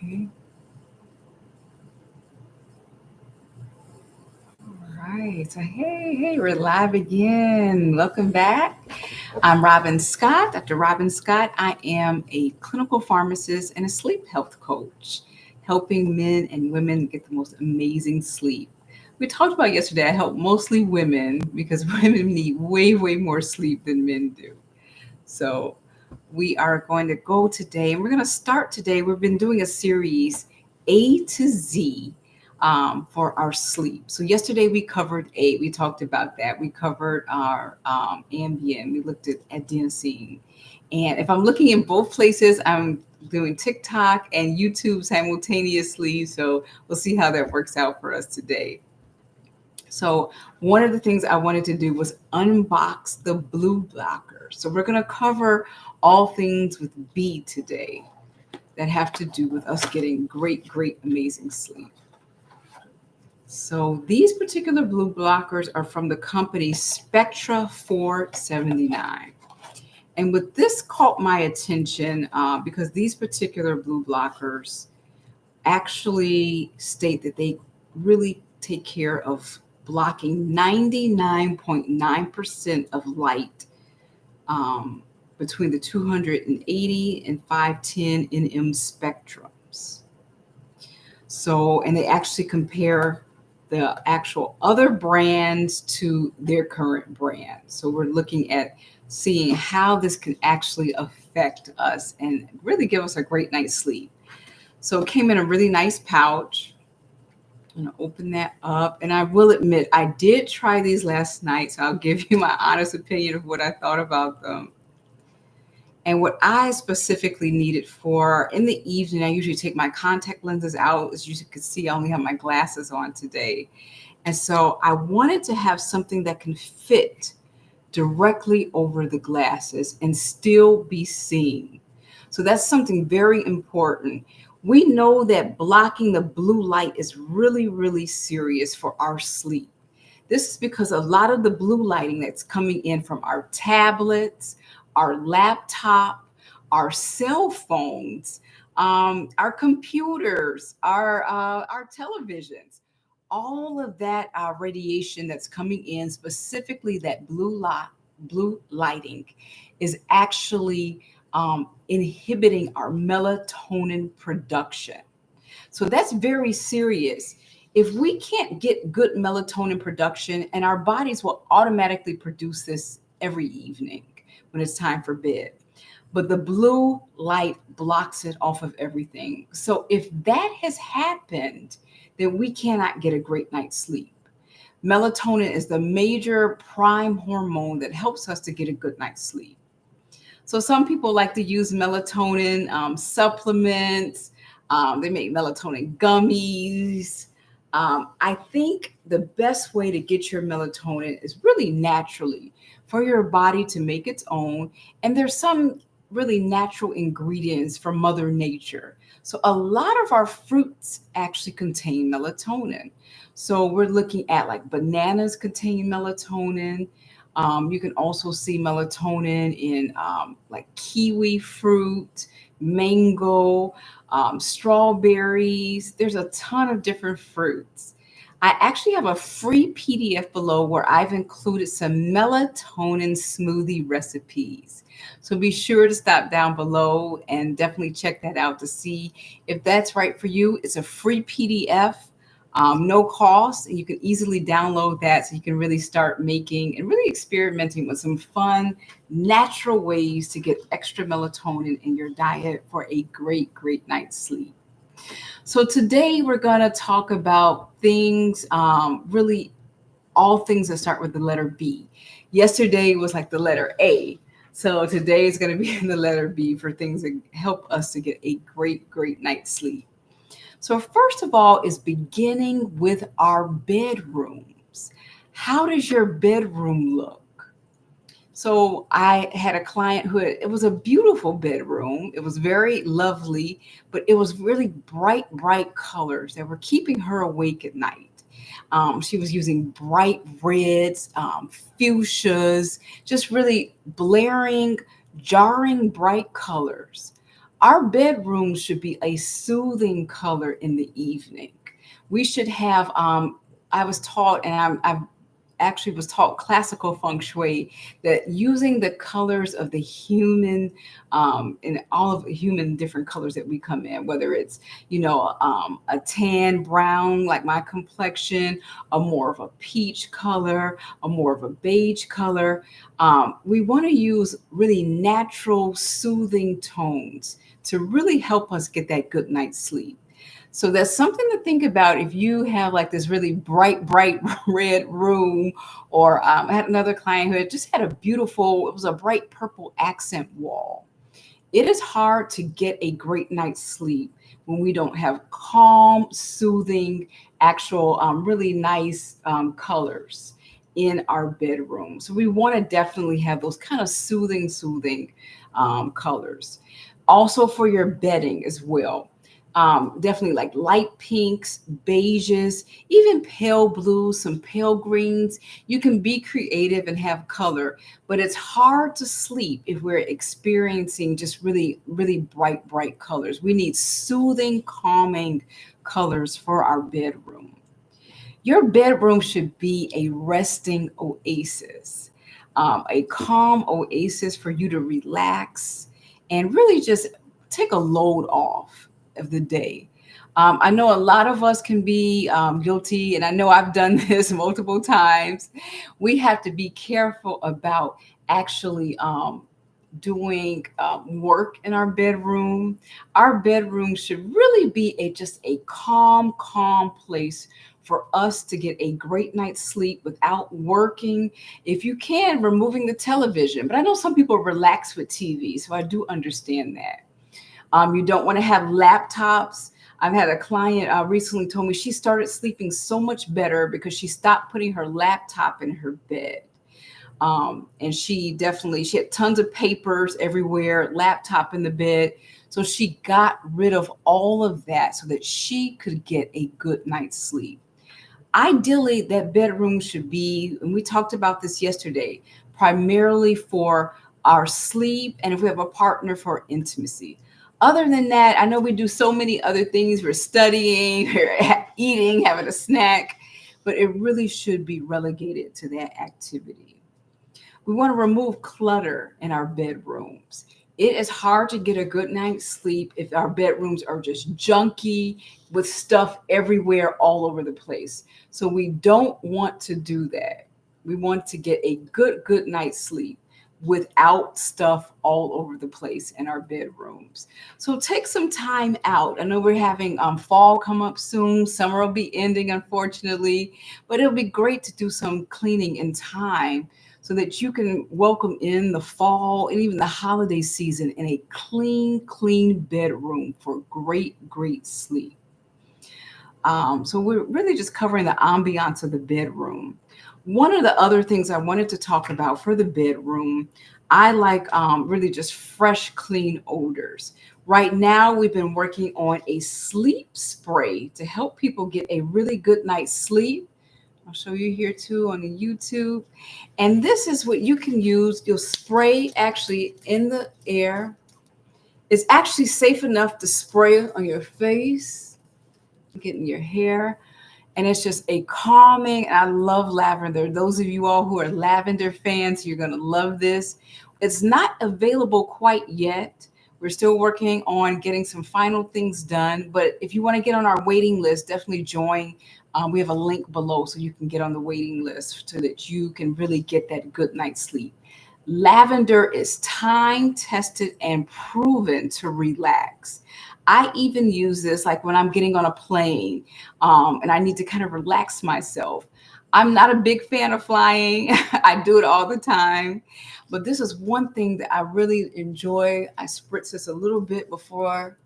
Okay. All right. So, hey, we're live again. Welcome back. I'm Robin Scott, Dr. Robin Scott. I am a clinical pharmacist and a sleep health coach, helping men and women get the most amazing sleep. We talked about yesterday, I help mostly women because women need way more sleep than men do. So, we are going to go today, and we're going to start today. We've been doing a series A to Z for our sleep. So yesterday we covered A. We talked about that. We covered our Ambien. We looked at adenosine. And if I'm looking in both places, I'm doing TikTok and YouTube simultaneously. So we'll see how that works out for us today. So one of the things I wanted to do was unbox the blue blocker. So we're going to cover all things with B today that have to do with us getting great, amazing sleep. So these particular blue blockers are from the company Spectra 479. And what this caught my attention because these particular blue blockers actually state that they really take care of blocking 99.9% of light between the 280 and 510 nm spectrums. So, and they actually compare the actual other brands to their current brand. So we're looking at seeing how this can actually affect us and really give us a great night's sleep. So it came in a really nice pouch. I'm going to open that up. And I will admit, I did try these last night. So I'll give you my honest opinion of what I thought about them. And what I specifically needed for in the evening, I usually take my contact lenses out. As you can see, I only have my glasses on today. And so I wanted to have something that can fit directly over the glasses and still be seen. So that's something very important. We know that blocking the blue light is really serious for our sleep. This is because a lot of the blue lighting that's coming in from our tablets, our laptop, our cell phones, our computers, our televisions, all of that radiation that's coming in, specifically that blue lighting, is actually inhibiting our melatonin production. So that's very serious. If we can't get good melatonin production, and our bodies will automatically produce this every evening when it's time for bed. But the blue light blocks it off of everything. So if that has happened, then we cannot get a great night's sleep. Melatonin is the major prime hormone that helps us to get a good night's sleep. So some people like to use melatonin supplements. They make melatonin gummies. I think the best way to get your melatonin is really naturally for your body to make its own. And there's some really natural ingredients from Mother Nature. So a lot of our fruits actually contain melatonin. So we're looking at like bananas contain melatonin. You can also see melatonin in like kiwi fruit, mango, strawberries. There's a ton of different fruits. I actually have a free PDF below where I've included some melatonin smoothie recipes. So be sure to stop down below and definitely check that out to see if that's right for you. It's a free PDF, no cost, and you can easily download that so you can really start making and really experimenting with some fun, natural ways to get extra melatonin in your diet for a great night's sleep. So today we're going to talk about things, really all things that start with the letter B. Yesterday was like the letter A. So today is going to be in the letter B for things that help us to get a great night's sleep. So first of all is beginning with our bedrooms. How does your bedroom look? So I had a client it was a beautiful bedroom. It was very lovely, but it was really bright colors that were keeping her awake at night. She was using bright reds, fuchsias, just really blaring, jarring bright colors. Our bedroom should be a soothing color in the evening. We should have, I was taught, and I've actually was taught classical feng shui, that using the colors of the human, and all of the human different colors that we come in, whether it's, a tan brown like my complexion, a more of a peach color, a more of a beige color. We want to use really natural, soothing tones to really help us get that good night's sleep. So that's something to think about if you have like this really bright red room, or I had another client who had just had a beautiful, it was a bright purple accent wall. It is hard to get a great night's sleep when we don't have calm, soothing, actual, really nice colors in our bedroom. So we want to definitely have those kind of soothing colors. Also for your bedding as well. Definitely like light pinks, beiges, even pale blues, some pale greens. You can be creative and have color, but it's hard to sleep if we're experiencing just really bright colors. We need soothing, calming colors for our bedroom. Your bedroom should be a resting oasis, a calm oasis for you to relax and really just take a load off of the day. I know a lot of us can be guilty, and I know I've done this multiple times. We have to be careful about actually doing work in our bedroom. Our bedroom should really be just a calm place for us to get a great night's sleep without working. If you can, removing the television. But I know some people relax with TV, so I do understand that. You don't want to have laptops. I've had a client recently told me she started sleeping so much better because she stopped putting her laptop in her bed. And she had tons of papers everywhere, laptop in the bed. So she got rid of all of that so that she could get a good night's sleep. Ideally, that bedroom should be, and we talked about this yesterday, primarily for our sleep, and if we have a partner, for intimacy. Other than that, I know we do so many other things. We're studying, we're eating, having a snack, but it really should be relegated to that activity. We want to remove clutter in our bedrooms. It is hard to get a good night's sleep if our bedrooms are just junky with stuff everywhere all over the place. So we don't want to do that. We want to get a good night's sleep without stuff all over the place in our bedrooms. So take some time out. I know we're having fall come up soon. Summer will be ending, unfortunately, but it'll be great to do some cleaning in time so that you can welcome in the fall and even the holiday season in a clean bedroom for great sleep. So we're really just covering the ambiance of the bedroom. One of the other things I wanted to talk about for the bedroom, I like really just fresh, clean odors. Right now, we've been working on a sleep spray to help people get a really good night's sleep. I'll show you here too on the YouTube. And this is what you can use. You'll spray actually in the air. It's actually safe enough to spray on your face, get in your hair. And it's just a calming, and I love lavender. Those of you all who are lavender fans, you're going to love this. It's not available quite yet. We're still working on getting some final things done. But if you want to get on our waiting list, definitely join. We have a link below so you can get on the waiting list so that you can really get that good night's sleep. Lavender is time tested and proven to relax. I even use this like when I'm getting on a plane and I need to kind of relax myself. I'm not a big fan of flying. I do it all the time. But this is one thing that I really enjoy. I spritz this a little bit before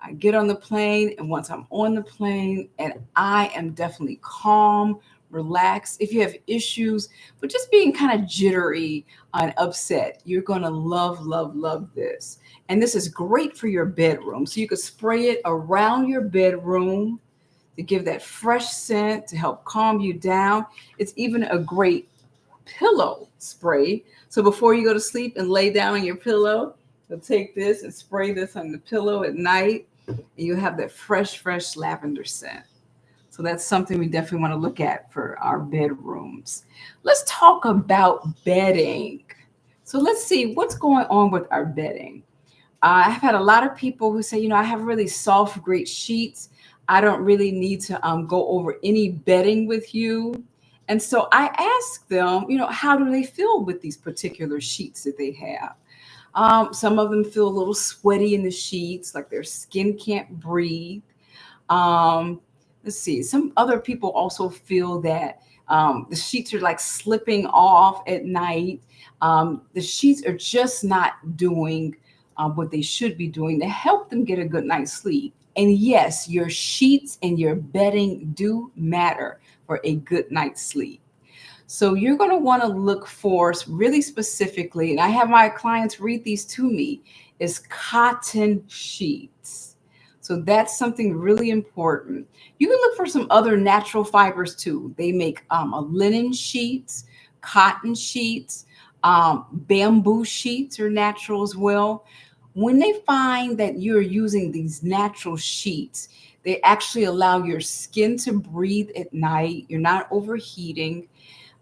I get on the plane. And once I'm on the plane, and I am definitely calm, relaxed. If you have issues with just being kind of jittery and upset, you're going to love this. And this is great for your bedroom. So you could spray it around your bedroom to give that fresh scent to help calm you down. It's even a great pillow spray. So before you go to sleep and lay down on your pillow, So take this and spray this on the pillow at night, and you have that fresh lavender scent. So that's something we definitely want to look at for our bedrooms. Let's talk about bedding. So let's see what's going on with our bedding. I've had a lot of people who say, I have really soft, great sheets. I don't really need to go over any bedding with you. And so I ask them, how do they feel with these particular sheets that they have? Some of them feel a little sweaty in the sheets, like their skin can't breathe. Um, let's see. Some other people also feel that the sheets are like slipping off at night. The sheets are just not doing what they should be doing to help them get a good night's sleep. And yes, your sheets and your bedding do matter for a good night's sleep. So you're going to want to look for really specifically, and I have my clients read these to me, is cotton sheets. So that's something really important. You can look for some other natural fibers too. They make a linen sheets, cotton sheets, bamboo sheets are natural as well. When they find that you're using these natural sheets, they actually allow your skin to breathe at night. You're not overheating.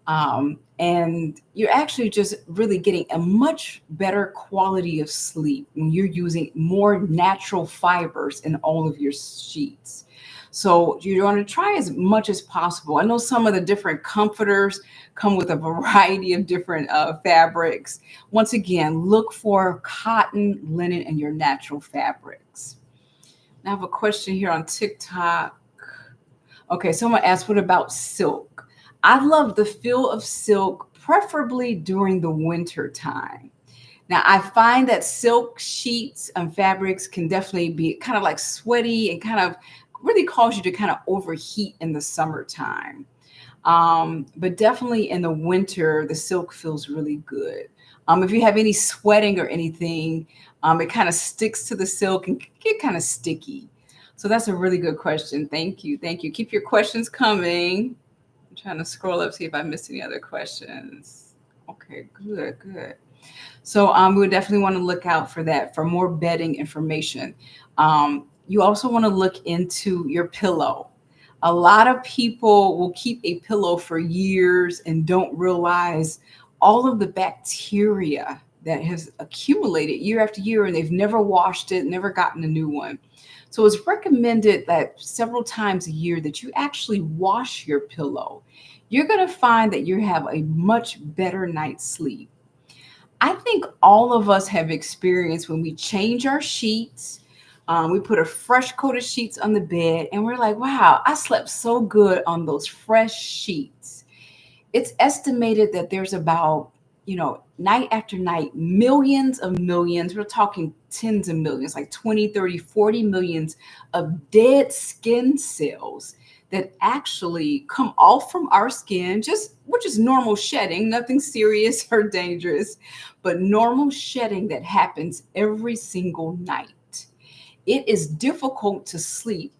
And you're actually just really getting a much better quality of sleep when you're using more natural fibers in all of your sheets. So you're going to try as much as possible. I know some of the different comforters come with a variety of different fabrics. Once again, look for cotton, linen, and your natural fabrics. Now I have a question here on TikTok. Okay, someone asked, what about silk? I love the feel of silk, preferably during the winter time. Now, I find that silk sheets and fabrics can definitely be kind of like sweaty and kind of really cause you to kind of overheat in the summertime. But definitely in the winter, the silk feels really good. If you have any sweating or anything, it kind of sticks to the silk and can get kind of sticky. So that's a really good question. Thank you. Thank you. Keep your questions coming. I'm trying to scroll up, see if I missed any other questions. Okay, good. So we would definitely want to look out for that for more bedding information. You also want to look into your pillow. A lot of people will keep a pillow for years and don't realize all of the bacteria that has accumulated year after year, and they've never washed it, never gotten a new one. So it's recommended that several times a year that you actually wash your pillow. You're going to find that you have a much better night's sleep. I think all of us have experienced when we change our sheets, we put a fresh coat of sheets on the bed, and we're like, wow, I slept so good on those fresh sheets. It's estimated that there's about, night after night, millions of millions, we're talking tens of millions, like 20, 30, 40 millions of dead skin cells that actually come off from our skin, which is normal shedding, nothing serious or dangerous, but normal shedding that happens every single night. It is difficult to sleep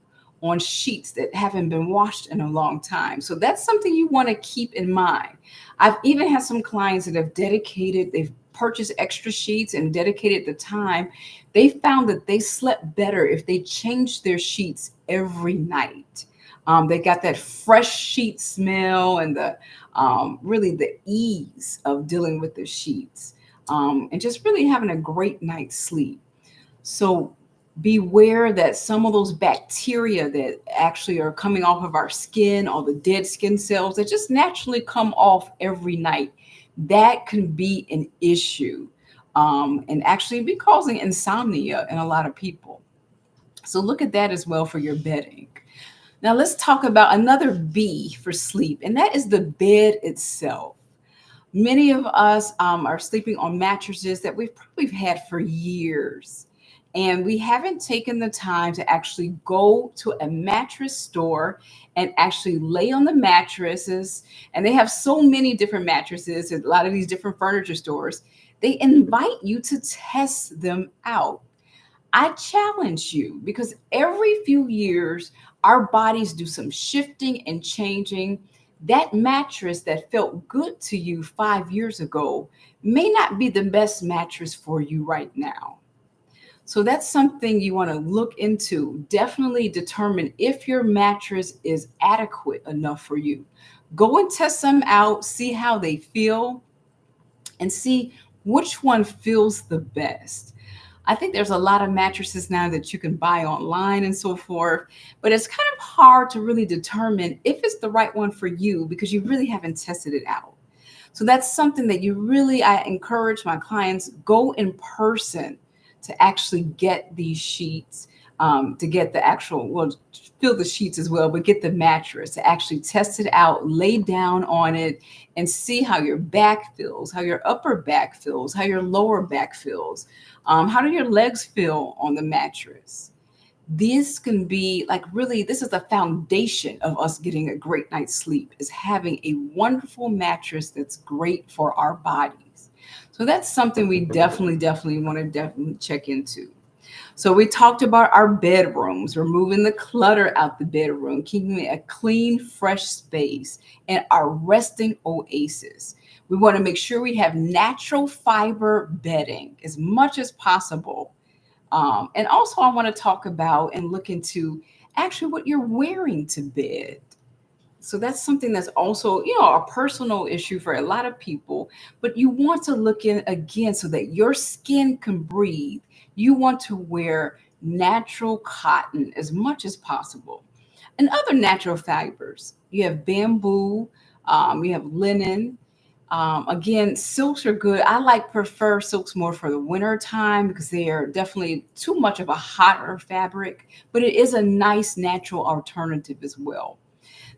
on sheets that haven't been washed in a long time. So that's something you want to keep in mind. I've even had some clients that they've purchased extra sheets and dedicated the time. They found that they slept better if they changed their sheets every night. They got that fresh sheet smell and the really the ease of dealing with the sheets and just really having a great night's sleep. So beware that some of those bacteria that actually are coming off of our skin, all the dead skin cells that just naturally come off every night, that can be an issue and actually be causing insomnia in a lot of people. So look at that as well for your bedding. Now let's talk about another B for sleep, and that is the bed itself. Many of us are sleeping on mattresses that we've probably had for years. And we haven't taken the time to actually go to a mattress store and actually lay on the mattresses. And they have so many different mattresses at a lot of these different furniture stores. They invite you to test them out. I challenge you because every few years, our bodies do some shifting and changing. That mattress that felt good to you 5 years ago may not be the best mattress for you right now. So that's something you want to look into. Definitely determine if your mattress is adequate enough for you. Go and test them out, see how they feel, and see which one feels the best. I think there's a lot of mattresses now that you can buy online and so forth, but it's kind of hard to really determine if it's the right one for you because you really haven't tested it out. So that's something that I encourage my clients go in person to actually get these sheets, to get the actual, well, fill the sheets as well, but get the mattress to actually test it out, lay down on it, and see how your back feels, how your upper back feels, how your lower back feels. How do your legs feel on the mattress? This can be like really, this is the foundation of us getting a great night's sleep, is having a wonderful mattress that's great for our bodies. So that's something we definitely want to definitely check into. So we talked about our bedrooms, removing the clutter out the bedroom, keeping it a clean, fresh space, and our resting oasis. We want to make sure we have natural fiber bedding as much as possible. And also, I want to talk about and look into actually what you're wearing to bed. So that's something that's also, a personal issue for a lot of people, but you want to look in again so that your skin can breathe. You want to wear natural cotton as much as possible and other natural fibers. You have bamboo, you have linen. Again, silks are good. Prefer silks more for the winter time because they are definitely too much of a hotter fabric, but it is a nice natural alternative as well.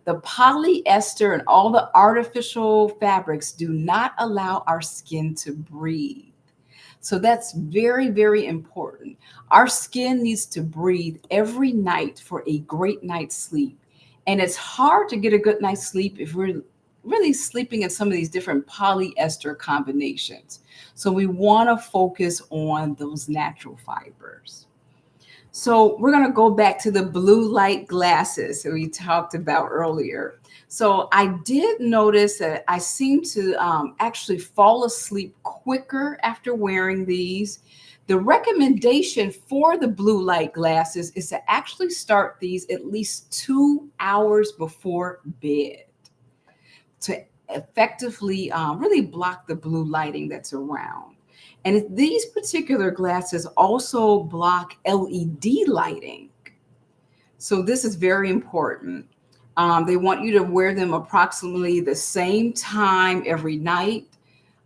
The polyester and all the artificial fabrics do not allow our skin to breathe. So that's very, very important. Our skin needs to breathe every night for a great night's sleep. And it's hard to get a good night's sleep if we're really sleeping in some of these different polyester combinations. So we want to focus on those natural fibers. So we're going to go back to the blue light glasses that we talked about earlier. So I did notice that I seem to actually fall asleep quicker after wearing these. The recommendation for the blue light glasses is to actually start these at least 2 hours before bed to effectively really block the blue lighting that's around. And these particular glasses also block LED lighting. So this is very important. They want you to wear them approximately the same time every night.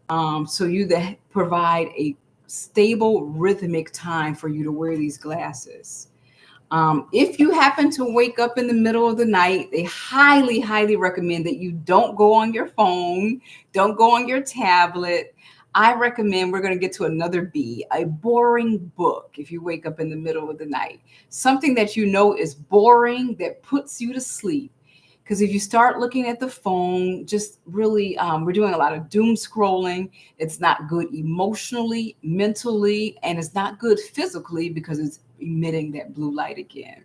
So you provide a stable rhythmic time for you to wear these glasses. If you happen to wake up in the middle of the night, they highly, highly recommend that you don't go on your phone, don't go on your tablet. I recommend, we're going to get to another B, a boring book if you wake up in the middle of the night. Something that you know is boring that puts you to sleep. Because if you start looking at the phone, just really, we're doing a lot of doom scrolling. It's not good emotionally, mentally, and it's not good physically because it's emitting that blue light again.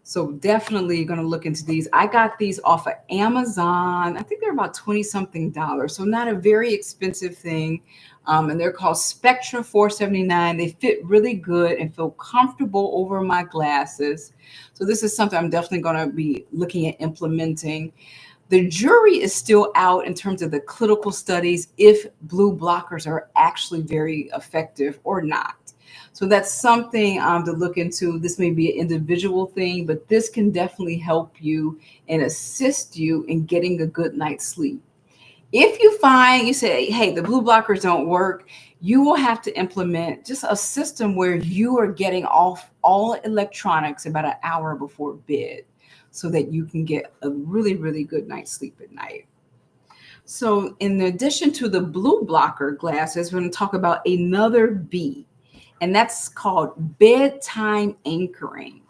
So definitely going to look into these. I got these off of Amazon. I think they're about 20 something dollars. So not a very expensive thing. And they're called Spectra 479. They fit really good and feel comfortable over my glasses. So this is something I'm definitely going to be looking at implementing. The jury is still out in terms of the clinical studies if blue blockers are actually very effective or not. So that's something to look into. This may be an individual thing, but this can definitely help you and assist you in getting a good night's sleep. If you find, you say, hey, the blue blockers don't work, you will have to implement just a system where you are getting off all electronics about an hour before bed so that you can get a really, really good night's sleep at night. So in addition to the blue blocker glasses, we're going to talk about another B, and that's called bedtime anchoring.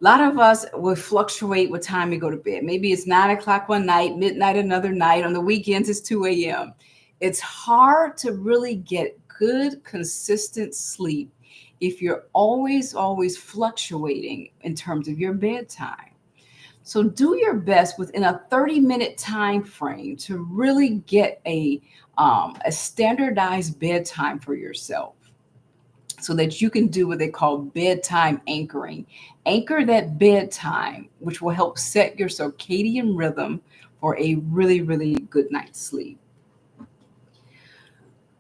A lot of us will fluctuate what time we go to bed. Maybe it's 9 o'clock one night, midnight another night. On the weekends, it's 2 a.m. It's hard to really get good, consistent sleep if you're always fluctuating in terms of your bedtime. So do your best within a 30-minute time frame to really get a standardized bedtime for yourself. so that you can do what they call bedtime anchoring. Anchor that bedtime, which will help set your circadian rhythm for a really, really good night's sleep.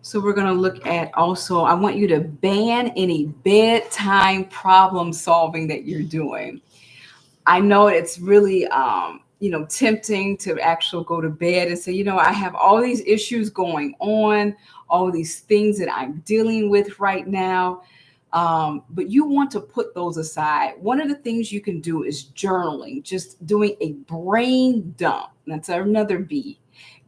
So we're going to look at also, I want you to ban any bedtime problem solving that you're doing. I know it's really, tempting to actually go to bed and say, I have all these issues going on, all these things that I'm dealing with right now. But you want to put those aside. One of the things you can do is journaling, just doing a brain dump. That's another B.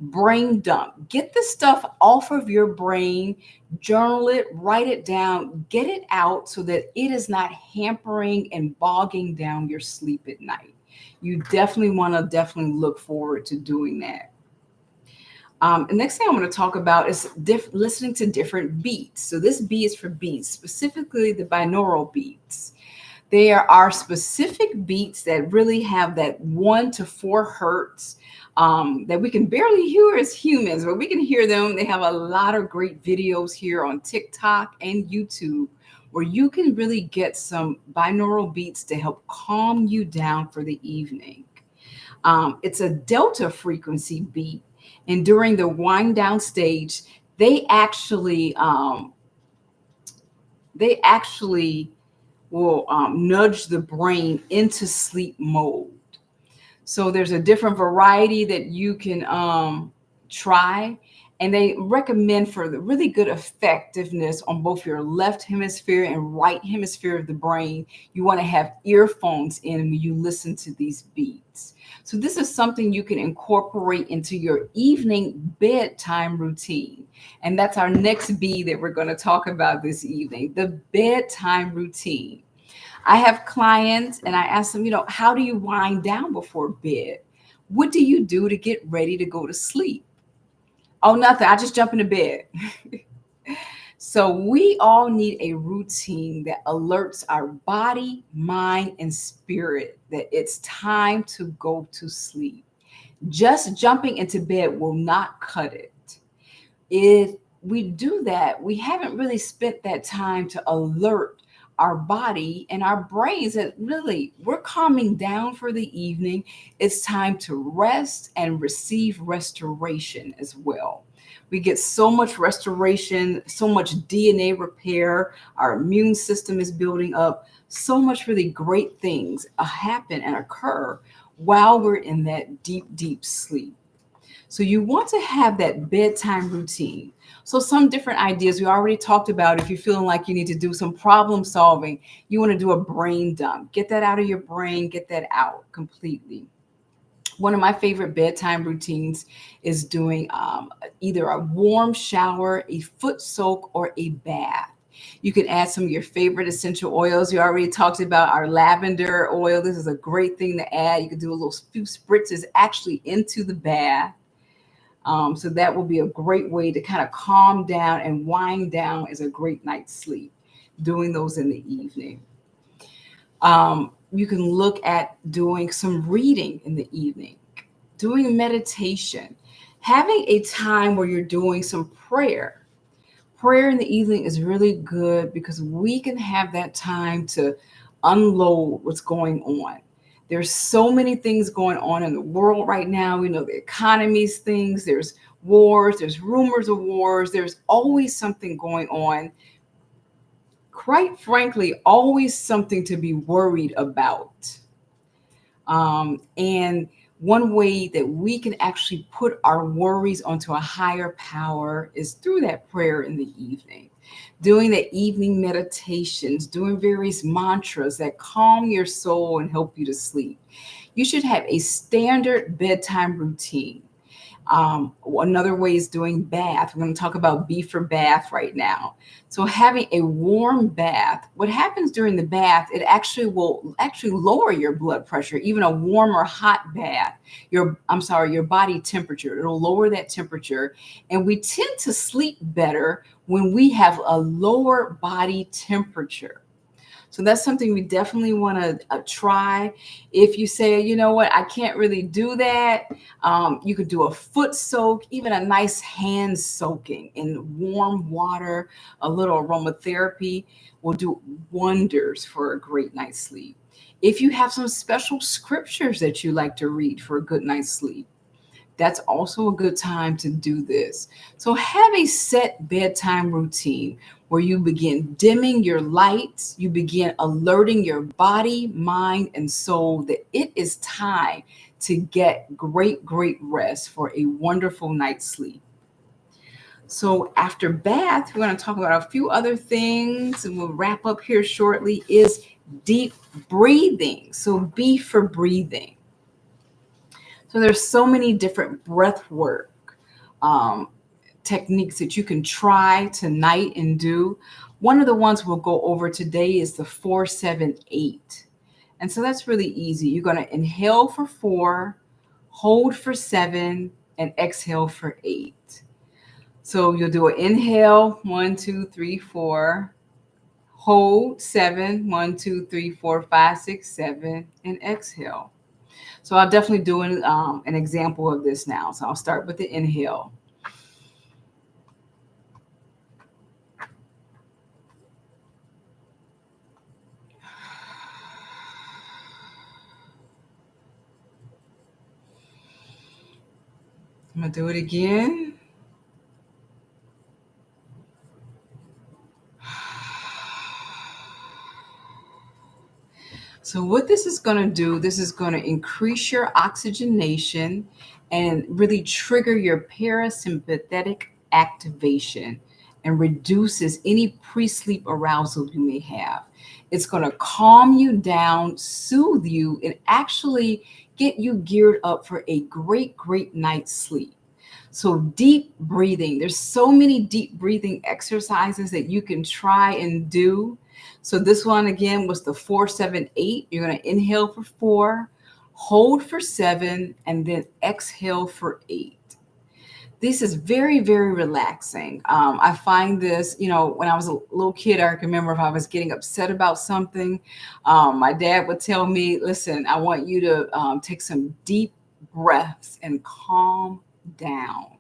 Brain dump. Get the stuff off of your brain, journal it, write it down, get it out so that it is not hampering and bogging down your sleep at night. You definitely want to look forward to doing that. The next thing I'm going to talk about is listening to different beats. So this B is for beats, specifically the binaural beats. There are specific beats that really have that 1 to 4 hertz that we can barely hear as humans, but we can hear them. They have a lot of great videos here on TikTok and YouTube where you can really get some binaural beats to help calm you down for the evening. It's a delta frequency beat. And during the wind down stage, they actually will nudge the brain into sleep mode. So there's a different variety that you can try. And they recommend for the really good effectiveness on both your left hemisphere and right hemisphere of the brain, you want to have earphones in when you listen to these beats. So this is something you can incorporate into your evening bedtime routine. And that's our next B that we're going to talk about this evening, the bedtime routine. I have clients and I ask them, how do you wind down before bed? What do you do to get ready to go to sleep? Oh, nothing. I just jump into bed. So we all need a routine that alerts our body, mind, and spirit that it's time to go to sleep. Just jumping into bed will not cut it. If we do that, we haven't really spent that time to alert our body and our brains that really we're calming down for the evening. It's time to rest and receive restoration as well. We get so much restoration, so much DNA repair. Our immune system is building up. So much really great things happen and occur while we're in that deep, deep sleep. So you want to have that bedtime routine. So some different ideas we already talked about. If you're feeling like you need to do some problem solving, you want to do a brain dump. Get that out of your brain, get that out completely. One of my favorite bedtime routines is doing either a warm shower, a foot soak, or a bath. You can add some of your favorite essential oils. We already talked about our lavender oil. This is a great thing to add. You can do a little few spritzes actually into the bath. So that will be a great way to kind of calm down and wind down as a great night's sleep, doing those in the evening. You can look at doing some reading in the evening, doing meditation, having a time where you're doing some prayer. Prayer in the evening is really good because we can have that time to unload what's going on. There's so many things going on in the world right now. We know the economy's things, there's wars, there's rumors of wars, there's always something going on. Quite frankly, always something to be worried about. And one way that we can actually put our worries onto a higher power is through that prayer in the evening, doing the evening meditations, doing various mantras that calm your soul and help you to sleep. You should have a standard bedtime routine. Another way is doing bath. We're going to talk about B for bath right now. So having a warm bath, what happens during the bath, it will lower your blood pressure. Even a warm or hot bath, your body temperature, it'll lower that temperature. And we tend to sleep better when we have a lower body temperature. So that's something we definitely want to try. If you say, you know what, I can't really do that, you could do a foot soak, even a nice hand soaking in warm water, a little aromatherapy will do wonders for a great night's sleep. If you have some special scriptures that you like to read for a good night's sleep, that's also a good time to do this. So have a set bedtime routine where you begin dimming your lights, you begin alerting your body, mind, and soul that it is time to get great, great rest for a wonderful night's sleep. So after bath, we're going to talk about a few other things and we'll wrap up here shortly is deep breathing. So B for breathing. So there's so many different breath work um, techniques that you can try tonight and do. One of the ones we'll go over today is the 4-7-8. And so that's really easy. You're going to inhale for 4, hold for 7, and exhale for 8. So you'll do an inhale, 1, 2, 3, 4, hold 7, 1, 2, 3, 4, 5, 6, 7, and exhale. So I'll definitely do an example of this now. So I'll start with the inhale. I'm going to do it again. So what this is going to do, this is going to increase your oxygenation and really trigger your parasympathetic activation and reduces any pre-sleep arousal you may have. It's going to calm you down, soothe you, and actually get you geared up for a great, great night's sleep. So deep breathing, there's so many deep breathing exercises that you can try and do. So this one again was the 4-7-8. You're going to inhale for 4, hold for 7, and then exhale for 8. This is very, very relaxing. I find this, when I was a little kid, I can remember if I was getting upset about something, my dad would tell me, listen, I want you to take some deep breaths and calm down.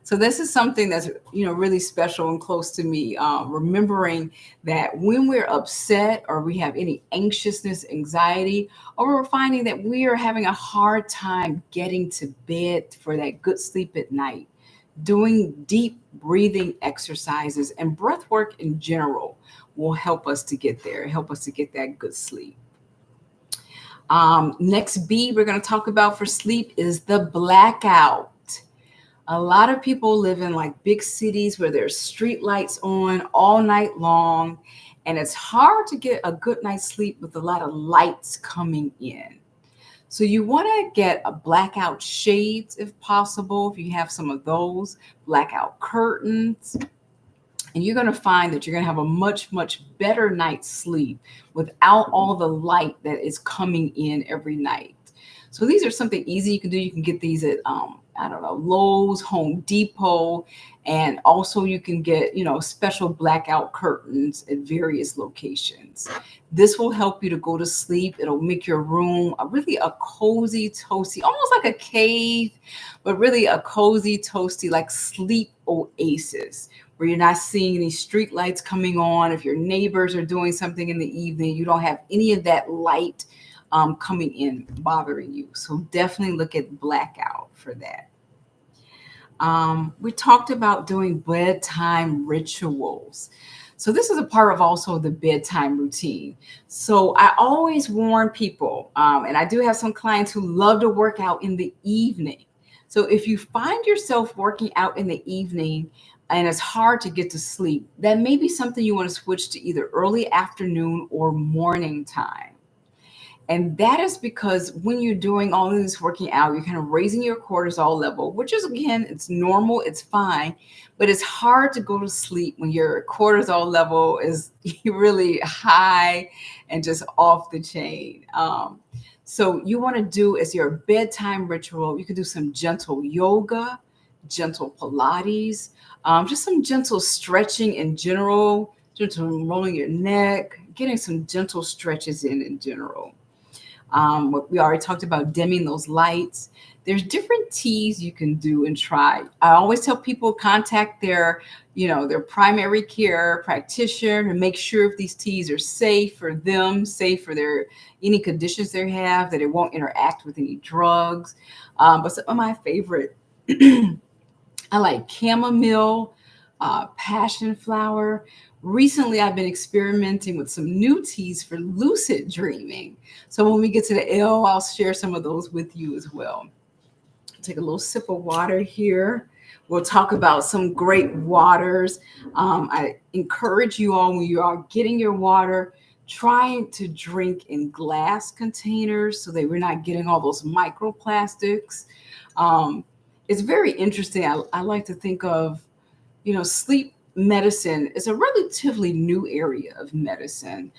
So this is something that's, really special and close to me. Remembering that when we're upset or we have any anxiousness, anxiety, or we're finding that we are having a hard time getting to bed for that good sleep at night, doing deep breathing exercises and breath work in general will help us to get there, help us to get that good sleep. Next B we're going to talk about for sleep is the blackout. A lot of people live in like big cities where there's street lights on all night long, and it's hard to get a good night's sleep with a lot of lights coming in. So you want to get a blackout shades if possible, if you have some of those, blackout curtains, and you're going to find that you're going to have a much, much better night's sleep without all the light that is coming in every night. So these are something easy you can do. You can get these at, Lowe's, Home Depot, and also you can get, special blackout curtains at various locations. This will help you to go to sleep. It'll make your room really a cozy, toasty, almost like a cave, but really a cozy, toasty, like sleep oasis, where you're not seeing any street lights coming on. If your neighbors are doing something in the evening, you don't have any of that light coming in bothering you. So definitely look at blackout for that. We talked about doing bedtime rituals. So this is a part of also the bedtime routine. So I always warn people, and I do have some clients who love to work out in the evening. So if you find yourself working out in the evening and it's hard to get to sleep, that may be something you want to switch to either early afternoon or morning time. And that is because when you're doing all of this working out, you're kind of raising your cortisol level, which is, again, it's normal, it's fine, but it's hard to go to sleep when your cortisol level is really high and just off the chain. So you want to do as your bedtime ritual, you can do some gentle yoga, gentle Pilates, just some gentle stretching in general. gentle rolling your neck, getting some gentle stretches in general. We already talked about dimming those lights. There's different teas you can do and try. I always tell people contact their primary care practitioner and make sure if these teas are safe for them, safe for their any conditions they have, that it won't interact with any drugs. But some of my favorite, I like chamomile, passion flower. Recently, I've been experimenting with some new teas for lucid dreaming. So when we get to the L, I'll share some of those with you as well. Take a little sip of water here. We'll talk about some great waters. I encourage you all, when you are getting your water, trying to drink in glass containers so that we're not getting all those microplastics. Um, it's very interesting. I like to think of, sleep medicine is a relatively new area of medicine,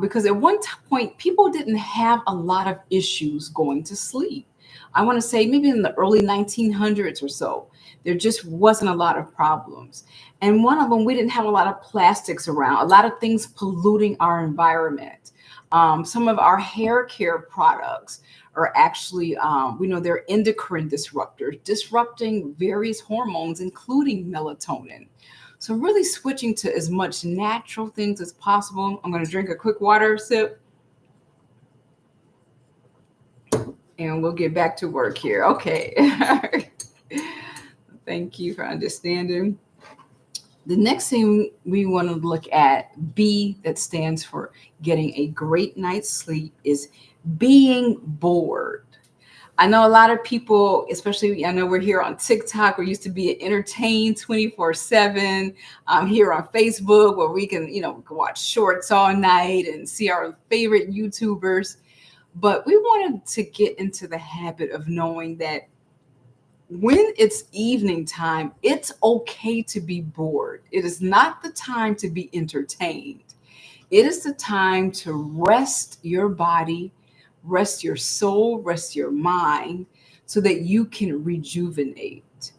because at one point people didn't have a lot of issues going to sleep. I want to say maybe in the early 1900s or so, there just wasn't a lot of problems. And one of them, we didn't have a lot of plastics around, a lot of things polluting our environment. Some of our hair care products are actually, we know they're endocrine disruptors, disrupting various hormones, including melatonin. So really switching to as much natural things as possible. I'm going to drink a quick water sip and we'll get back to work here. Okay. Thank you for understanding. The next thing we want to look at, B, that stands for getting a great night's sleep, is being bored. I know a lot of people, especially I know we're here on TikTok, we're used to be entertained 24/7. Here on Facebook, where we can, we can watch shorts all night and see our favorite YouTubers. But we wanted to get into the habit of knowing that when it's evening time, it's okay to be bored. It is not the time to be entertained. It is the time to rest your body, rest your soul, rest your mind, so that you can rejuvenate.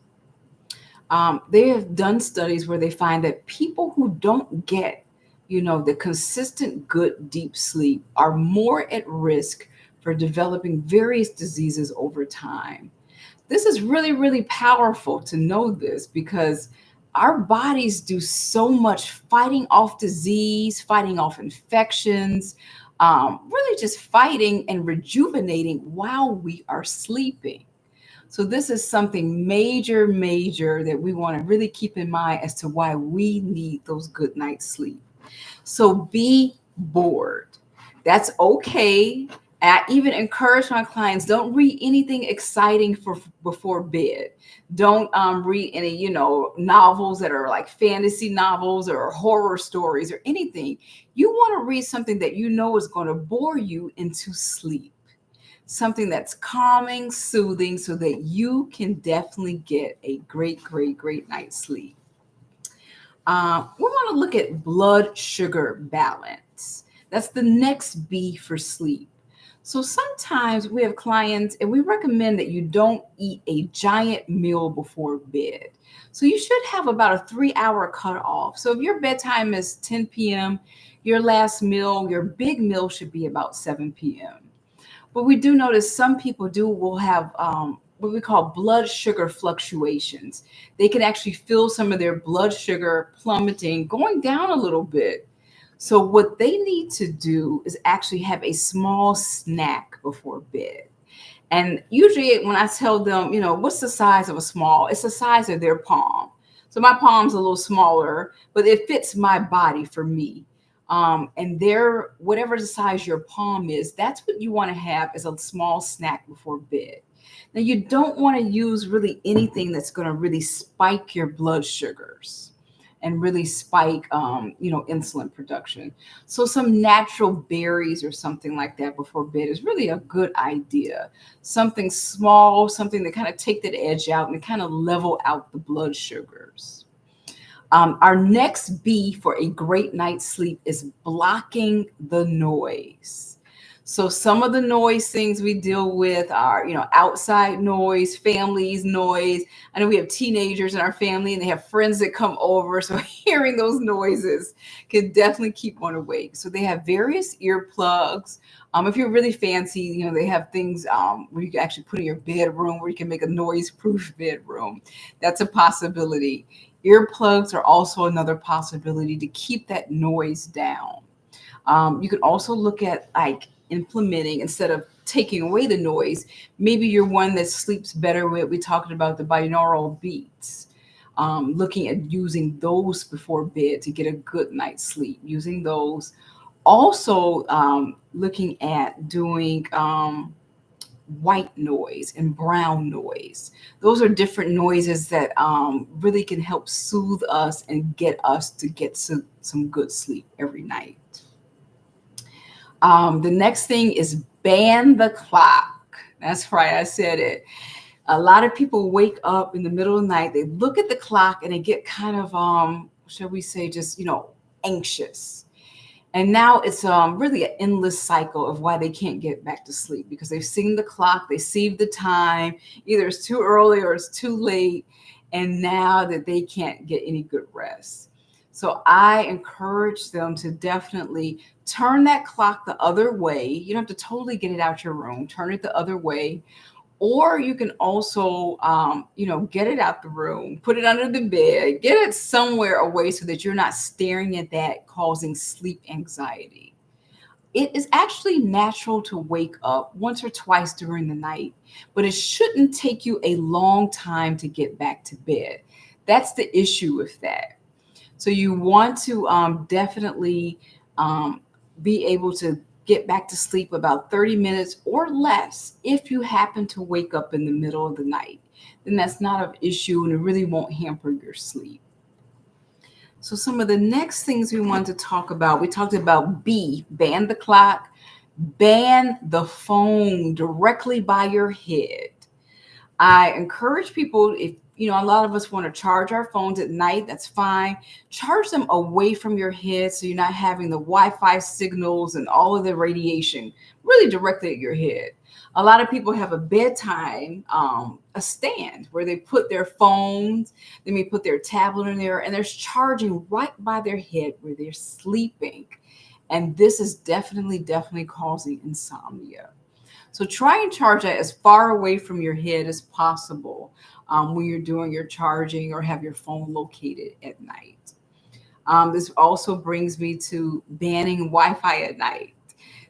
They have done studies where they find that people who don't get, the consistent good deep sleep are more at risk for developing various diseases over time. This is really, really powerful to know this, because our bodies do so much fighting off disease, fighting off infections, really just fighting and rejuvenating while we are sleeping. So this is something major, major that we want to really keep in mind as to why we need those good night's sleep. So be bored. That's okay. I even encourage my clients, don't read anything exciting before bed. Don't read any, novels that are like fantasy novels or horror stories or anything. You want to read something that you know is going to bore you into sleep. Something that's calming, soothing, so that you can definitely get a great, great, great night's sleep. We want to look at blood sugar balance. That's the next B for sleep. So sometimes we have clients and we recommend that you don't eat a giant meal before bed. So you should have about a 3-hour cutoff. So if your bedtime is 10 p.m., your last meal, your big meal should be about 7 p.m. But we do notice some people will have what we call blood sugar fluctuations. They can actually feel some of their blood sugar plummeting, going down a little bit. So what they need to do is actually have a small snack before bed. And usually when I tell them, what's the size of a small, it's the size of their palm. So my palm's a little smaller, but it fits my body for me. And whatever the size your palm is, that's what you want to have as a small snack before bed. Now, you don't want to use really anything that's going to really spike your blood sugars and really spike, insulin production. So some natural berries or something like that before bed is really a good idea. Something small, something that kind of take that edge out and kind of level out the blood sugars. Our next B for a great night's sleep is blocking the noise. So some of the noise things we deal with are, outside noise, families noise. I know we have teenagers in our family and they have friends that come over. So hearing those noises can definitely keep one awake. So they have various earplugs. If you're really fancy, they have things where you can actually put in your bedroom where you can make a noise-proof bedroom. That's a possibility. Earplugs are also another possibility to keep that noise down. You can also look at like implementing, instead of taking away the noise, maybe you're one that sleeps better with, we talked about the binaural beats. Looking at using those before bed to get a good night's sleep, using those. Also, looking at doing white noise and brown noise. Those are different noises that really can help soothe us and get us to get some good sleep every night. The next thing is ban the clock. That's right, I said it. A lot of people wake up in the middle of the night, they look at the clock and they get kind of, shall we say, just, anxious. And now it's really an endless cycle of why they can't get back to sleep, because they've seen the clock, they see the time, either it's too early or it's too late, and now that they can't get any good rest. So I encourage them to definitely turn that clock the other way. You don't have to totally get it out your room, turn it the other way. Or you can also, get it out the room, put it under the bed, get it somewhere away so that you're not staring at that, causing sleep anxiety. It is actually natural to wake up once or twice during the night, but it shouldn't take you a long time to get back to bed. That's the issue with that. So you want to definitely be able to get back to sleep about 30 minutes or less. If you happen to wake up in the middle of the night, then that's not an issue and it really won't hamper your sleep. So some of the next things we want to talk about, we talked about ban the clock, ban the phone directly by your head. I encourage people, if a lot of us want to charge our phones at night, that's fine. Charge them away from your head so you're not having the Wi-Fi signals and all of the radiation really directly at your head. A lot of people have a bedtime, a stand where they put their phones, they may put their tablet in there, and they're charging right by their head where they're sleeping. And this is definitely causing insomnia. So try and charge that as far away from your head as possible when you're doing your charging or have your phone located at night. This also brings me to banning Wi-Fi at night.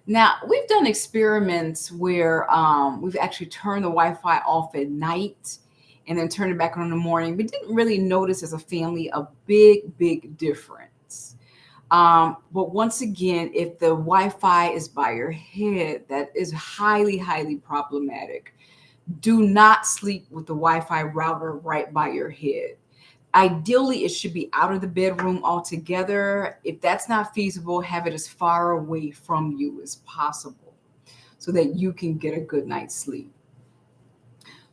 Now, we've done experiments where we've actually turned the Wi-Fi off at night and then turned it back on in the morning. We didn't really notice as a family a big difference. But once again, if the Wi-Fi is by your head, that is highly problematic. Do not sleep with the Wi-Fi router right by your head. Ideally, it should be out of the bedroom altogether. If that's not feasible, have it as far away from you as possible so that you can get a good night's sleep.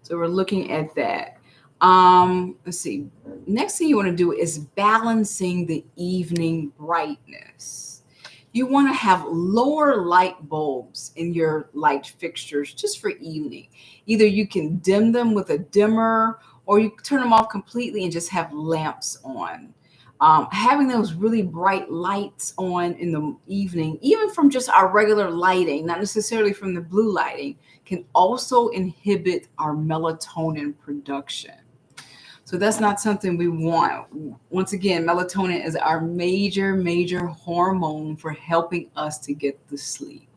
So we're looking at that. Let's see. Next thing you want to do is balancing the evening brightness. You want to have lower light bulbs in your light fixtures just for evening. Either you can dim them with a dimmer or you turn them off completely and just have lamps on. Having those really bright lights on in the evening, even from just our regular lighting, not necessarily from the blue lighting, can also inhibit our melatonin production. So that's not something we want. Once again, melatonin is our major hormone for helping us to get the sleep.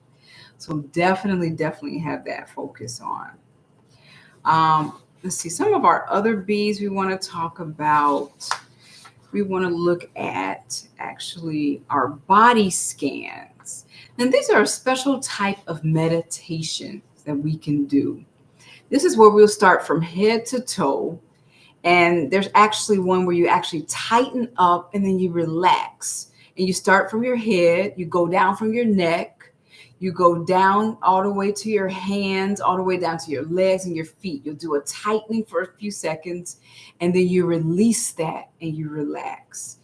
So definitely have that focus on. Let's see, some of our other B's we want to talk about. We want to look at actually our body scans. And these are a special type of meditation that we can do. This is where we'll start from head to toe. And there's actually one where you actually tighten up and then you relax. And you start from your head, you go down from your neck, you go down all the way to your hands, all the way down to your legs and your feet. You'll do a tightening for a few seconds, and then you release that and you relax.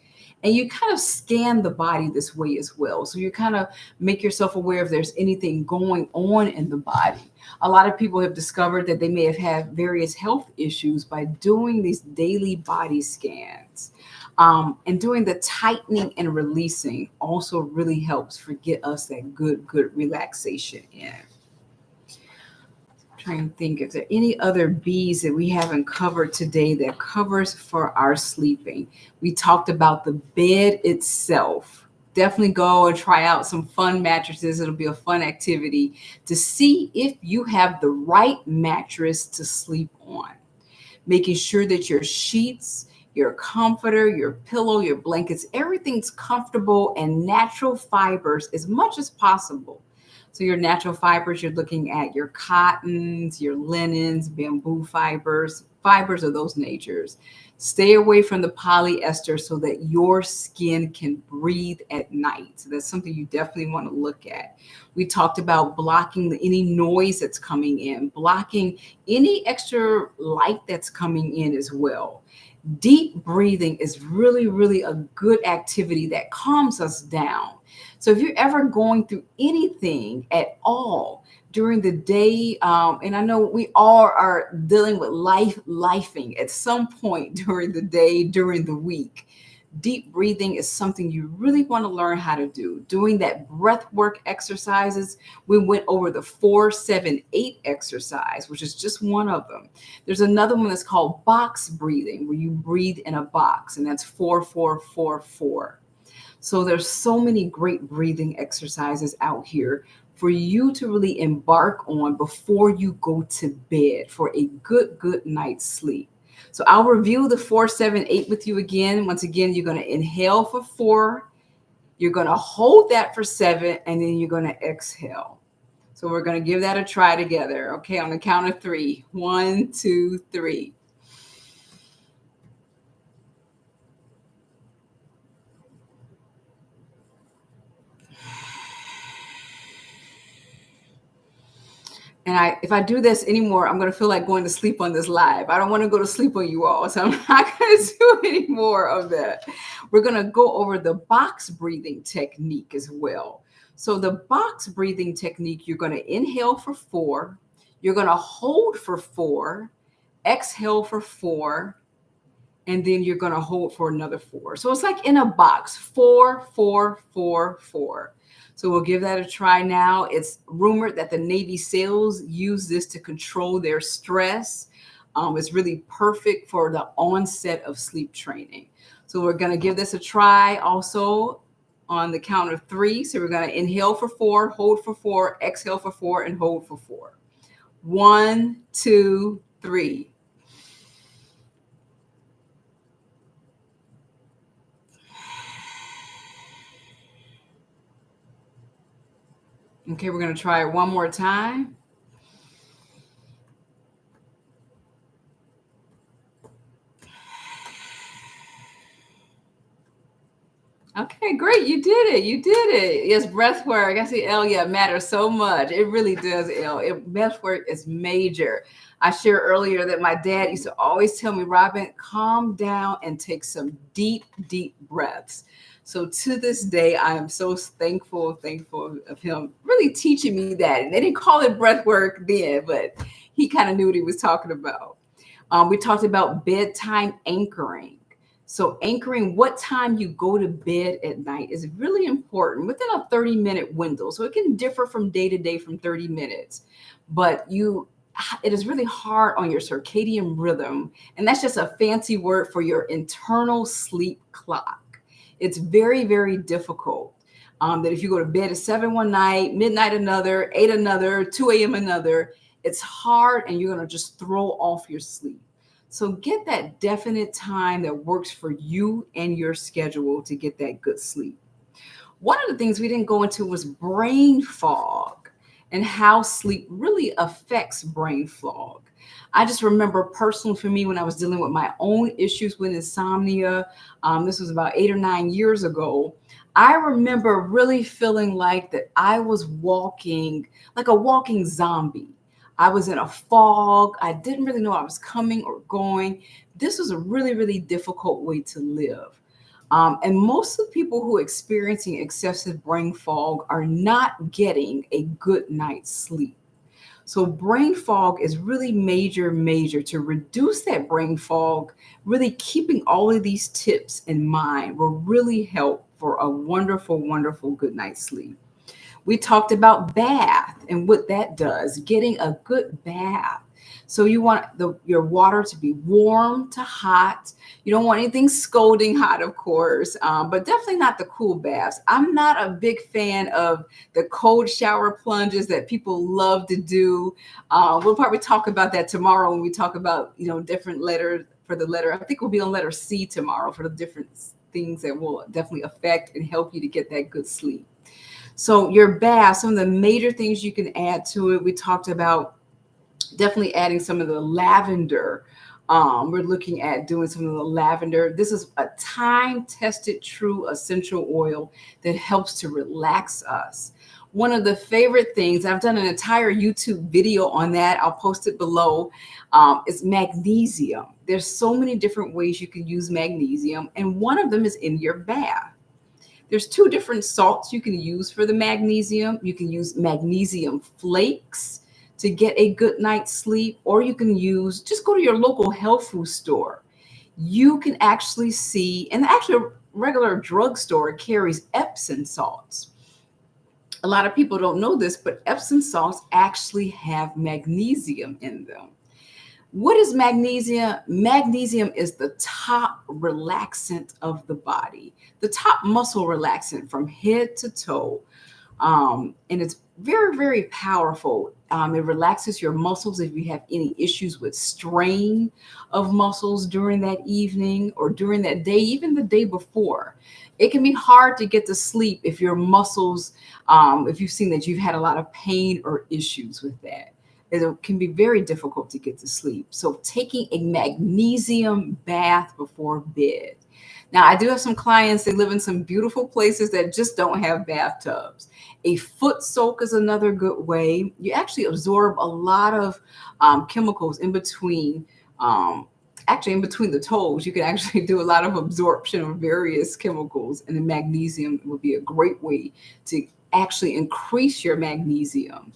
And you kind of scan the body this way as well. So you kind of make yourself aware if there's anything going on in the body. A lot of people have discovered that they may have had various health issues by doing these daily body scans. And doing the tightening and releasing also really helps for get us that good relaxation in. Trying to think if there are any other B's that we haven't covered today that covers for our sleeping. We talked about the bed itself. Definitely go and try out some fun mattresses. It'll be a fun activity to see if you have the right mattress to sleep on. Making sure that your sheets, your comforter, your pillow, your blankets, everything's comfortable and natural fibers as much as possible. So your natural fibers, you're looking at your cottons, your linens, bamboo fibers of those natures. Stay away from the polyester so that your skin can breathe at night. So that's something you definitely want to look at. We talked about blocking any noise that's coming in, blocking any extra light that's coming in as well. Deep breathing is really a good activity that calms us down. So if you're ever going through anything at all during the day, and I know we all are dealing with lifing at some point during the day, during the week, deep breathing is something you really want to learn how to do. Doing that breath work exercises, we went over the 4-7-8 exercise, which is just one of them. There's another one that's called box breathing, where you breathe in a box, and that's 4-4-4-4. So there's so many great breathing exercises out here for you to really embark on before you go to bed for a good night's sleep. So I'll review the 4-7-8 with you again. Once again, you're going to inhale for 4, you're going to hold that for 7, and then you're going to exhale. So we're going to give that a try together. Okay, on the count of 3. 1, 2, 3. And if I do this anymore, I'm going to feel like going to sleep on this live. I don't want to go to sleep on you all, so I'm not going to do any more of that. We're going to go over the box breathing technique as well. So the box breathing technique, you're going to inhale for 4, you're going to hold for 4, exhale for 4, and then you're going to hold for another 4. So it's like in a box, 4, 4, 4, 4. So we'll give that a try now. It's rumored that the Navy SEALs use this to control their stress. It's really perfect for the onset of sleep training. So we're going to give this a try also on the count of 3. So we're going to inhale for 4, hold for 4, exhale for 4, and hold for 4. 1, 2, 3. Okay, we're going to try it one more time. Okay, great. You did it. You did it. Yes, breath work. I see, Elle, yeah, it matters so much. It really does, Elle. Breath work is major. I shared earlier that my dad used to always tell me, Robin, calm down and take some deep breaths. So to this day, I am so thankful of him really teaching me that. And they didn't call it breath work then, but he kind of knew what he was talking about. We talked about bedtime anchoring. So anchoring what time you go to bed at night is really important within a 30-minute window. So it can differ from day to day from 30 minutes, but it is really hard on your circadian rhythm. And that's just a fancy word for your internal sleep clock. It's very difficult. That if you go to bed at 7 one night, midnight another, 8 another, 2 a.m. another, it's hard and you're going to just throw off your sleep. So get that definite time that works for you and your schedule to get that good sleep. One of the things we didn't go into was brain fog and how sleep really affects brain fog. I just remember personally for me when I was dealing with my own issues with insomnia, this was about 8 or 9 years ago, I remember really feeling like that I was walking like a walking zombie. I was in a fog. I didn't really know I was coming or going. This was a really difficult way to live. And most of the people who are experiencing excessive brain fog are not getting a good night's sleep. So brain fog is really major, major. To reduce that brain fog, really keeping all of these tips in mind will really help for a wonderful, wonderful good night's sleep. We talked about bath and what that does, getting a good bath. So you want your water to be warm to hot. You don't want anything scalding hot, of course, but definitely not the cool baths. I'm not a big fan of the cold shower plunges that people love to do. We'll probably talk about that tomorrow when we talk about, different letters for the letter. I think we'll be on letter C tomorrow for the different things that will definitely affect and help you to get that good sleep. So your bath, some of the major things you can add to it. We talked about definitely adding some of the lavender. We're looking at doing some of the lavender. This is a time-tested, true essential oil that helps to relax us. One of the favorite things, I've done an entire YouTube video on that. I'll post it below. Is magnesium. There's so many different ways you can use magnesium, and one of them is in your bath. There's two different salts you can use for the magnesium. You can use magnesium flakes to get a good night's sleep, or you can just go to your local health food store. You can actually see, and actually a regular drugstore carries Epsom salts. A lot of people don't know this, but Epsom salts actually have magnesium in them. What is magnesium? Magnesium is the top relaxant of the body, the top muscle relaxant from head to toe. And it's very, very powerful. It relaxes your muscles if you have any issues with strain of muscles during that evening or during that day, even the day before. It can be hard to get to sleep if your muscles, if you've seen that you've had a lot of pain or issues with that. It can be very difficult to get to sleep. So taking a magnesium bath before bed. Now, I do have some clients that live in some beautiful places that just don't have bathtubs. A foot soak is another good way. You actually absorb a lot of chemicals in between. In between the toes, you can actually do a lot of absorption of various chemicals, and the magnesium would be a great way to actually increase your magnesium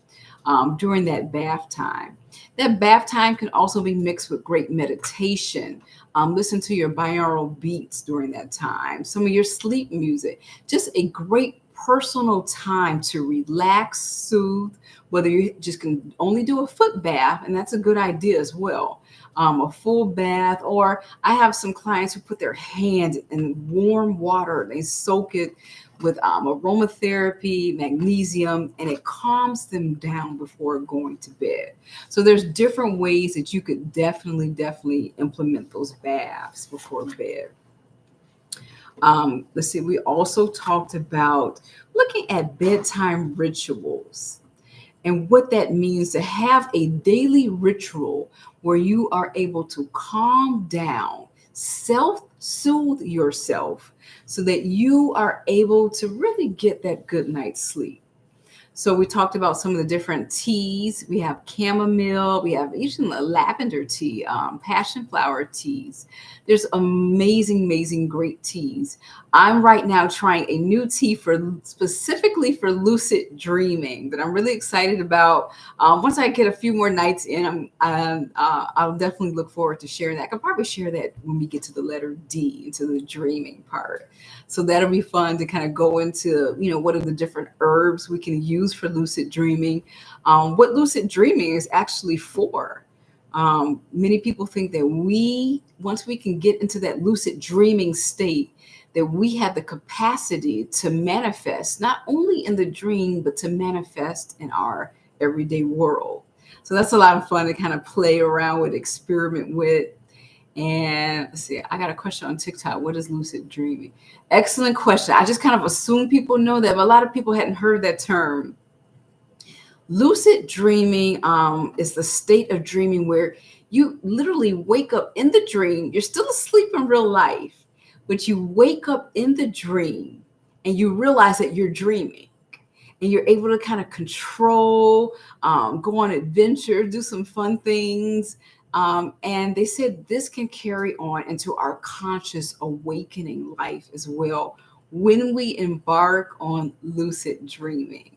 during that bath time. That bath time can also be mixed with great meditation. Listen to your binaural beats during that time, some of your sleep music, just a great personal time to relax, soothe, whether you just can only do a foot bath, and that's a good idea as well. A full bath, or I have some clients who put their hand in warm water, they soak it with aromatherapy, magnesium, and it calms them down before going to bed. So there's different ways that you could definitely implement those baths before bed. Let's see, we also talked about looking at bedtime rituals and what that means to have a daily ritual where you are able to calm down, self-soothe yourself so that you are able to really get that good night's sleep. So we talked about some of the different teas. We have chamomile, we have even a lavender tea, passion flower teas. There's amazing, great teas. I'm right now trying a new tea specifically for lucid dreaming that I'm really excited about. Once I get a few more nights in, I'll definitely look forward to sharing that. I can probably share that when we get to the letter D, into the dreaming part. So that'll be fun to kind of go into, what are the different herbs we can use for lucid dreaming, what lucid dreaming is actually for. Many people think that once we can get into that lucid dreaming state, that we have the capacity to manifest, not only in the dream, but to manifest in our everyday world. So that's a lot of fun to kind of play around with, experiment with. And let's see, I got a question on TikTok. What is lucid dreaming? Excellent question. I just kind of assume people know that, but a lot of people hadn't heard that term. Lucid dreaming is the state of dreaming where you literally wake up in the dream. You're still asleep in real life, but you wake up in the dream and you realize that you're dreaming. And you're able to kind of control, go on adventures, do some fun things. And they said this can carry on into our conscious awakening life as well when we embark on lucid dreaming.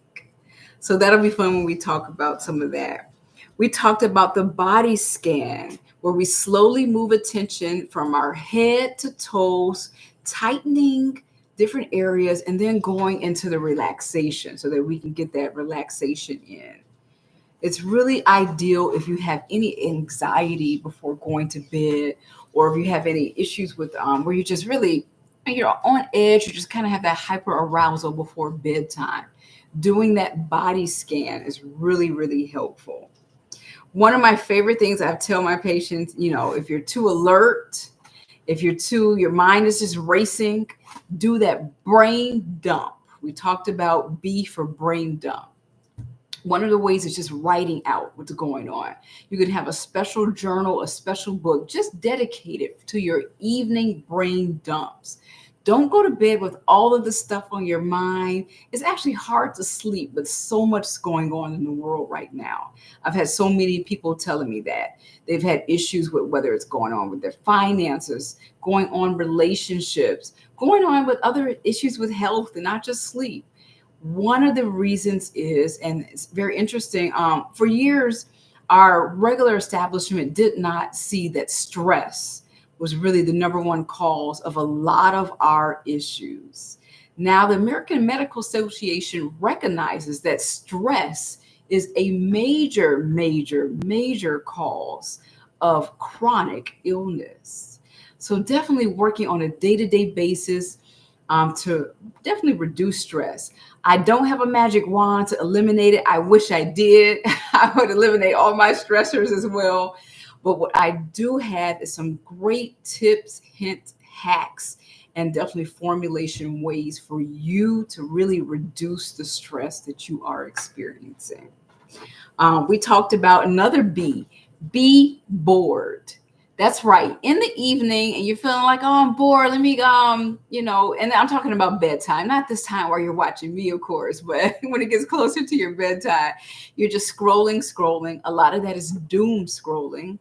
So that'll be fun when we talk about some of that. We talked about the body scan, where we slowly move attention from our head to toes, tightening different areas, and then going into the relaxation so that we can get that relaxation in. It's really ideal if you have any anxiety before going to bed, or if you have any issues with where you just really you're on edge, you just kind of have that hyper arousal before bedtime. Doing that body scan is really, really helpful. One of my favorite things I tell my patients, if you're too alert, if your mind is just racing, do that brain dump. We talked about B for brain dump. One of the ways is just writing out what's going on. You can have a special journal, a special book, just dedicated to your evening brain dumps. Don't go to bed with all of the stuff on your mind. It's actually hard to sleep with so much going on in the world right now. I've had so many people telling me that they've had issues with whether it's going on with their finances, going on relationships, going on with other issues with health and not just sleep. One of the reasons is, and it's very interesting, for years, our regular establishment did not see that stress was really the number one cause of a lot of our issues. Now, the American Medical Association recognizes that stress is a major, major, major cause of chronic illness. So definitely working on a day-to-day basis to definitely reduce stress. I don't have a magic wand to eliminate it. I wish I did. I would eliminate all my stressors as well. But what I do have is some great tips, hints, hacks, and definitely formulation ways for you to really reduce the stress that you are experiencing. We talked about another B, be bored. That's right. In the evening, and you're feeling like, oh, I'm bored. Let me, and I'm talking about bedtime, not this time where you're watching me, of course, but when it gets closer to your bedtime, you're just scrolling. A lot of that is doom scrolling,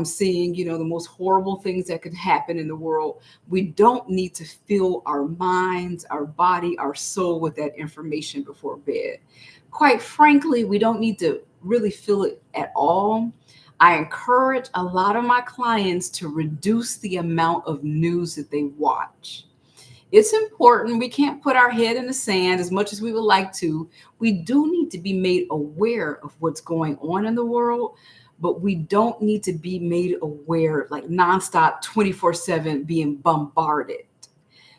seeing, the most horrible things that could happen in the world. We don't need to fill our minds, our body, our soul with that information before bed. Quite frankly, we don't need to really fill it at all. I encourage a lot of my clients to reduce the amount of news that they watch. It's important. We can't put our head in the sand as much as we would like to. We do need to be made aware of what's going on in the world, but we don't need to be made aware like nonstop 24/7 being bombarded.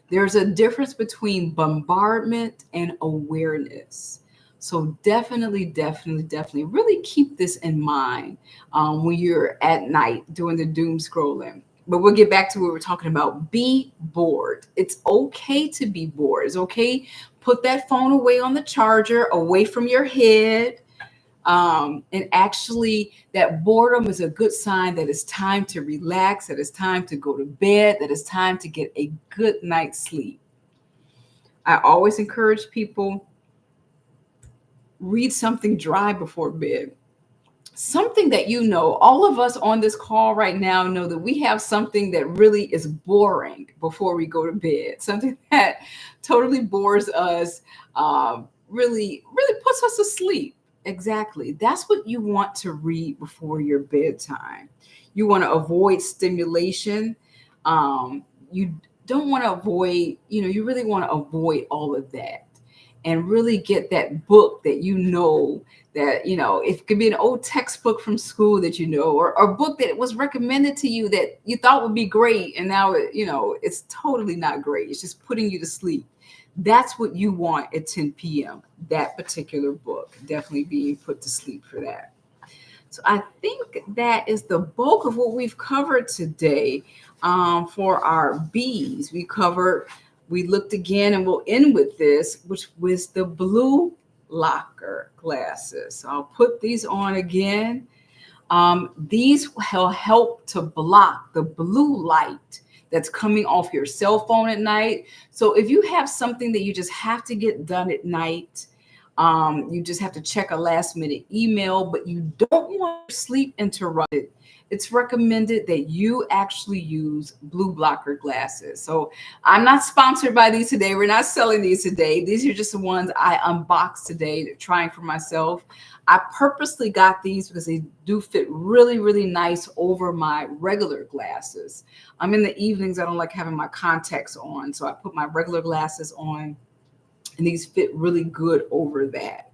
There's a difference between bombardment and awareness. So definitely really keep this in mind when you're at night doing the doom scrolling. But we'll get back to what we're talking about. Be bored. It's okay to be bored. It's okay. Put that phone away on the charger, away from your head. And actually, that boredom is a good sign that it's time to relax, that it's time to go to bed, that it's time to get a good night's sleep. I always encourage people, read something dry before bed. Something that all of us on this call right now know that we have something that really is boring before we go to bed. Something that totally bores us, really puts us to sleep. Exactly. That's what you want to read before your bedtime. You want to avoid stimulation. You don't want to avoid, you really want to avoid all of that. And really get that book that that, it could be an old textbook from school that or a book that was recommended to you that you thought would be great. And now, it's totally not great. It's just putting you to sleep. That's what you want at 10 p.m. That particular book, definitely being put to sleep for that. So I think that is the bulk of what we've covered today for our B's. We looked again, and we'll end with this, which was the blue locker glasses. So I'll put these on again. These will help to block the blue light that's coming off your cell phone at night. So if you have something that you just have to get done at night, You just have to check a last minute email, but you don't want your sleep interrupted. It's recommended that you actually use blue blocker glasses. So I'm not sponsored by these today. We're not selling these today. These are just the ones I unboxed today to trying for myself. I purposely got these because they do fit really, really nice over my regular glasses. I'm in the evenings. I don't like having my contacts on. So I put my regular glasses on, and these fit really good over that.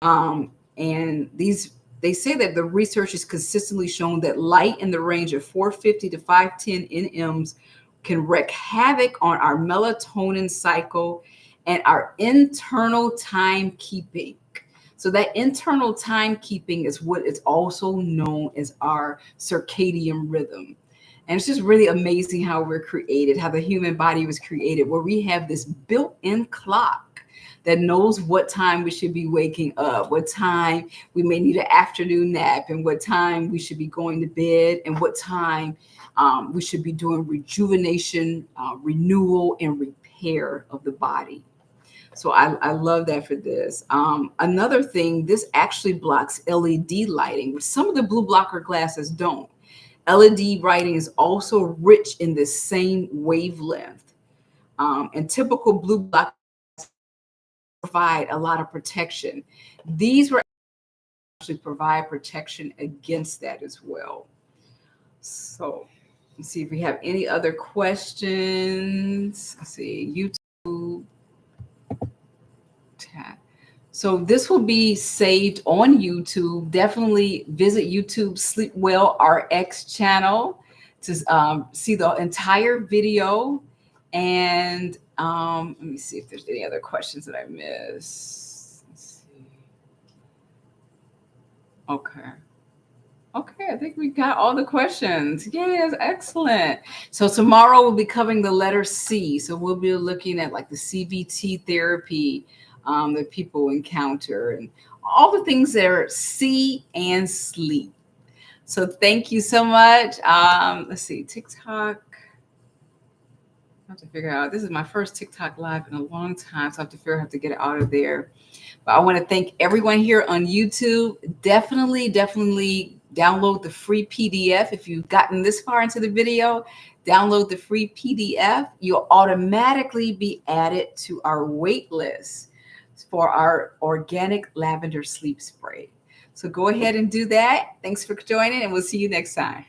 And they say that the research has consistently shown that light in the range of 450 to 510 nms can wreak havoc on our melatonin cycle and our internal timekeeping. So that internal timekeeping is what is also known as our circadian rhythm. And it's just really amazing how we're created, how the human body was created, where we have this built-in clock that knows what time we should be waking up, what time we may need an afternoon nap, and what time we should be going to bed, and what time we should be doing rejuvenation, renewal, and repair of the body. So I love that for this. Another thing, this actually blocks LED lighting, which some of the blue blocker glasses don't. LED lighting is also rich in this same wavelength. And typical blue blocker provide a lot of protection. These were actually provide protection against that as well. So let's see if we have any other questions. Let's see, YouTube chat. So this will be saved on YouTube. Definitely visit YouTube SleepWell RX channel to see the entire video. And let me see if there's any other questions that I missed. Let's see. Okay. Okay, I think we got all the questions. Yes, excellent. So tomorrow we'll be covering the letter C. So we'll be looking at like the CBT therapy that people encounter and all the things that are C and sleep. So thank you so much. Let's see, TikTok. I have to figure out, this is my first TikTok live in a long time, so I have to figure out how to get it out of there. But I want to thank everyone here on YouTube. Definitely download the free PDF. If you've gotten this far into the video, download the free PDF. You'll automatically be added to our wait list for our organic lavender sleep spray. So go ahead and do that. Thanks for joining, and we'll see you next time.